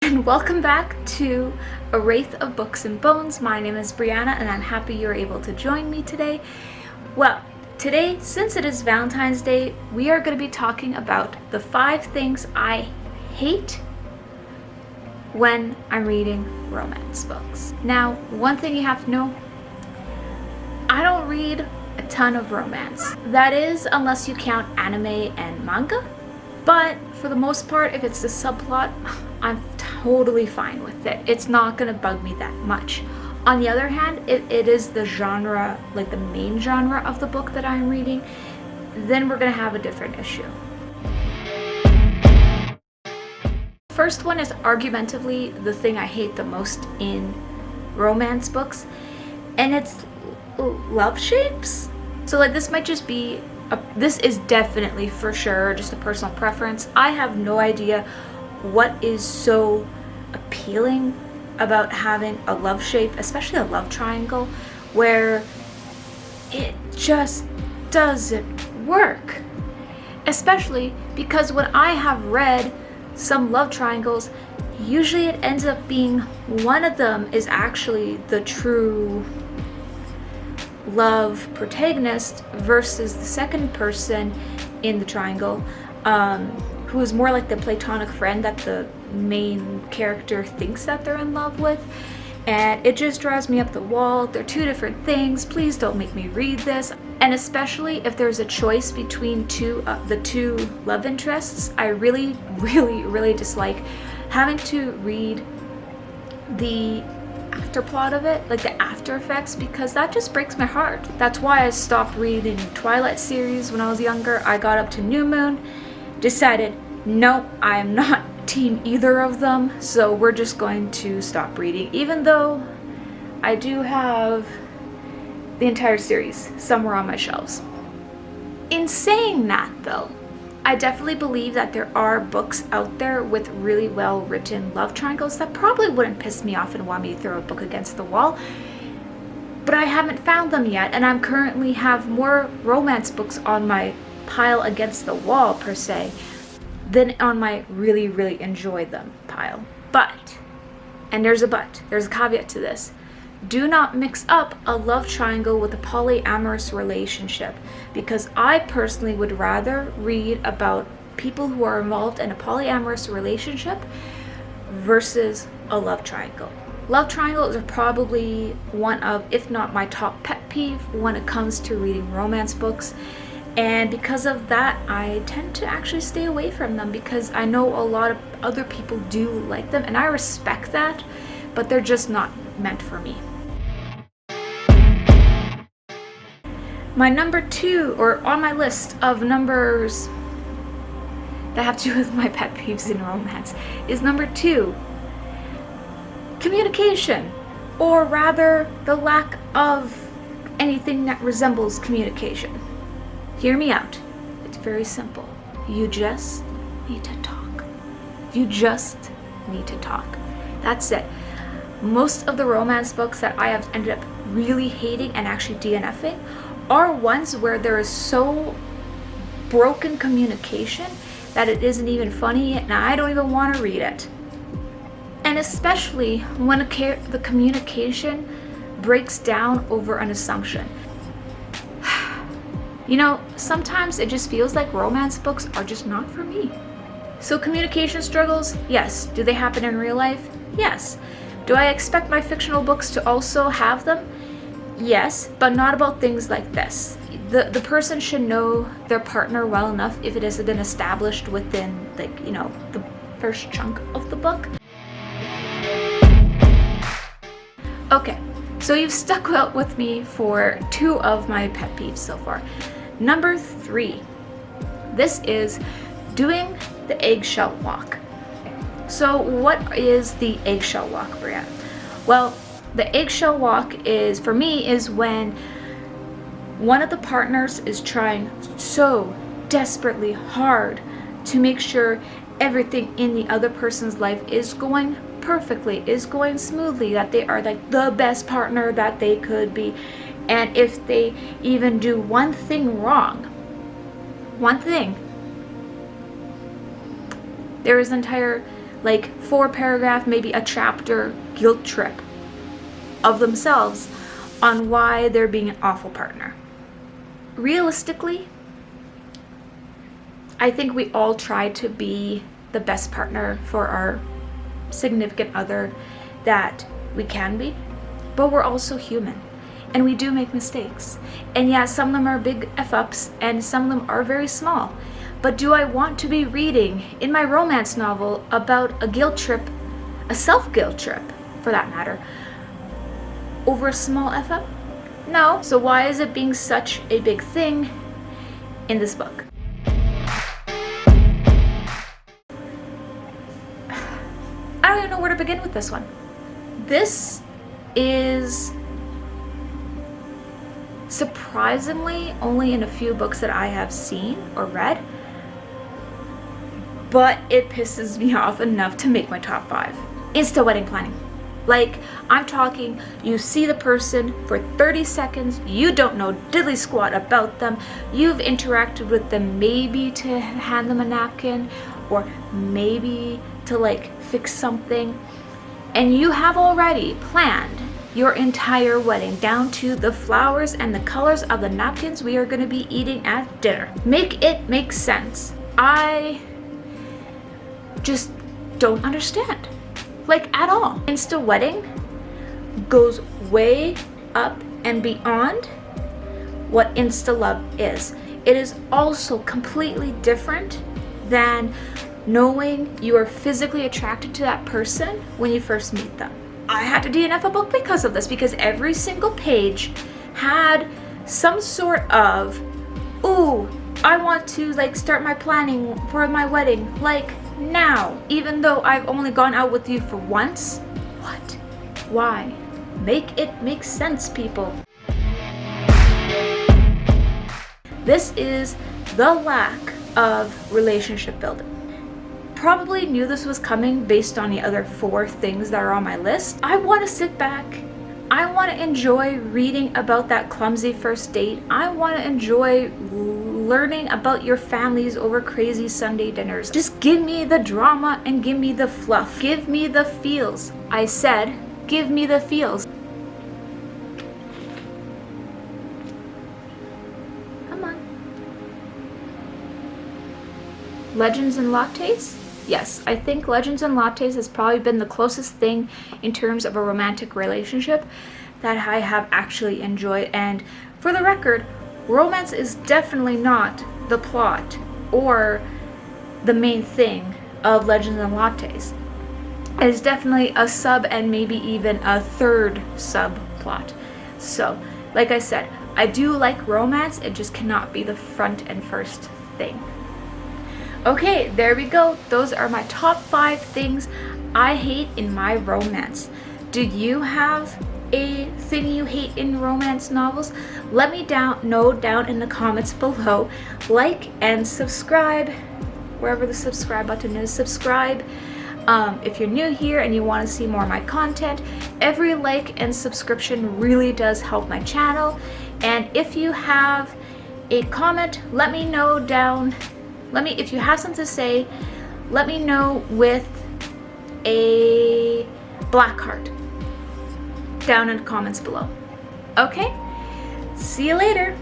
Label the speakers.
Speaker 1: and welcome back to A Wraith of Books and Bones. My name is Breanna, and I'm happy you're able to join me today. Well, today, since it is Valentine's Day, we are going to be talking about the 5 things I hate when I'm reading romance books. Now, one thing you have to know, I don't read a ton of romance. That is, unless you count anime and manga. But for the most part, if it's the subplot, I'm totally fine with it. It's not gonna bug me that much. On the other hand, if it is the genre, like the main genre of the book that I'm reading, then we're gonna have a different issue. First one is argumentatively the thing I hate the most in romance books, and it's love shapes. So like this might just be this is definitely for sure just a personal preference. I have no idea what is so appealing about having a love shape, especially a love triangle, where it just doesn't work. Especially because when I have read some love triangles, usually it ends up being one of them is actually the true love protagonist versus the second person in the triangle, who is more like the platonic friend that the main character thinks that they're in love with. And it just drives me up the wall. They're two different things. Please don't make me read this. And especially if there's a choice between the two love interests, I really dislike having to read the afterplot of it, like the after effects, because that just breaks my heart. That's why I stopped reading Twilight series when I was younger. I got up to New Moon, decided, nope, I am not team either of them, so we're just going to stop reading, even though I do have the entire series somewhere on my shelves. In saying that though, I definitely believe that there are books out there with really well written love triangles that probably wouldn't piss me off and want me to throw a book against the wall, but I haven't found them yet, and I'm currently have more romance books on my pile against the wall per se than on my really enjoy them pile. But, and there's a caveat to this, do not mix up a love triangle with a polyamorous relationship, because I personally would rather read about people who are involved in a polyamorous relationship versus a love triangle. Love triangles are probably one of, if not my top pet peeve when it comes to reading romance books. And because of that, I tend to actually stay away from them, because I know a lot of other people do like them, and I respect that, but they're just not meant for me. My number 2, or on my list of numbers that have to do with my pet peeves in romance, is number 2, communication, or rather the lack of anything that resembles communication. Hear me out. It's very simple. You just need to talk. You just need to talk. That's it. Most of the romance books that I have ended up really hating and actually DNFing are ones where there is so broken communication that it isn't even funny and I don't even want to read it. And especially when the communication breaks down over an assumption. You know, sometimes it just feels like romance books are just not for me. So communication struggles, yes. Do they happen in real life? Yes. Do I expect my fictional books to also have them? Yes, but not about things like this. The person should know their partner well enough if it has been established within, like, you know, the first chunk of the book. Okay, so you've stuck out with me for 2 of my pet peeves so far. Number 3, this is doing the eggshell walk. So what is the eggshell walk, Breanna? Well, the eggshell walk is, for me, is when one of the partners is trying so desperately hard to make sure everything in the other person's life is going perfectly, is going smoothly, that they are like the best partner that they could be. And if they even do one thing wrong, one thing, there is an entire like 4-paragraph, maybe a chapter guilt trip of themselves on why they're being an awful partner. Realistically, I think we all try to be the best partner for our significant other that we can be, but we're also human and we do make mistakes. And yeah, some of them are big F-ups and some of them are very small. But do I want to be reading in my romance novel about a guilt trip, a self-guilt trip for that matter, over a small F-up? No. So why is it being such a big thing in this book? I don't even know where to begin with this one. This is surprisingly only in a few books that I have seen or read, but it pisses me off enough to make my top 5. Insta wedding planning. Like, I'm talking, you see the person for 30 seconds, you don't know diddly squat about them, you've interacted with them maybe to hand them a napkin, or maybe to like fix something, and you have already planned your entire wedding down to the flowers and the colors of the napkins we are going to be eating at dinner. Make it make sense. I just don't understand, like, at all. Insta wedding goes way up and beyond what insta love is. It is also completely different than knowing you are physically attracted to that person when you first meet them. I had to DNF a book because of this, because every single page had some sort of, ooh, I want to like start my planning for my wedding like now, even though I've only gone out with you for once. What? Why? Make it make sense, people. This is the lack of relationship building. Probably knew this was coming based on the other 4 things that are on my list. I want to sit back. I want to enjoy reading about that clumsy first date. I want to enjoy learning about your families over crazy Sunday dinners. Just give me the drama and give me the fluff. Give me the feels. I said, give me the feels. Come on. Legends and lattes? Yes, I think Legends and Lattes has probably been the closest thing in terms of a romantic relationship that I have actually enjoyed. And for the record, romance is definitely not the plot or the main thing of Legends and Lattes. It is definitely a sub and maybe even a third subplot. So, like I said, I do like romance, it just cannot be the front and first thing. Okay, there we go. Those are my top 5 things I hate in my romance. Do you have a thing you hate in romance novels? Let me know down in the comments below. Like and subscribe wherever the subscribe button is. Subscribe if you're new here and you want to see more of my content. Every like and subscription really does help my channel. And if you have a comment, let me know down. If you have something to say, let me know with a black heart down in the comments below. Okay, see you later.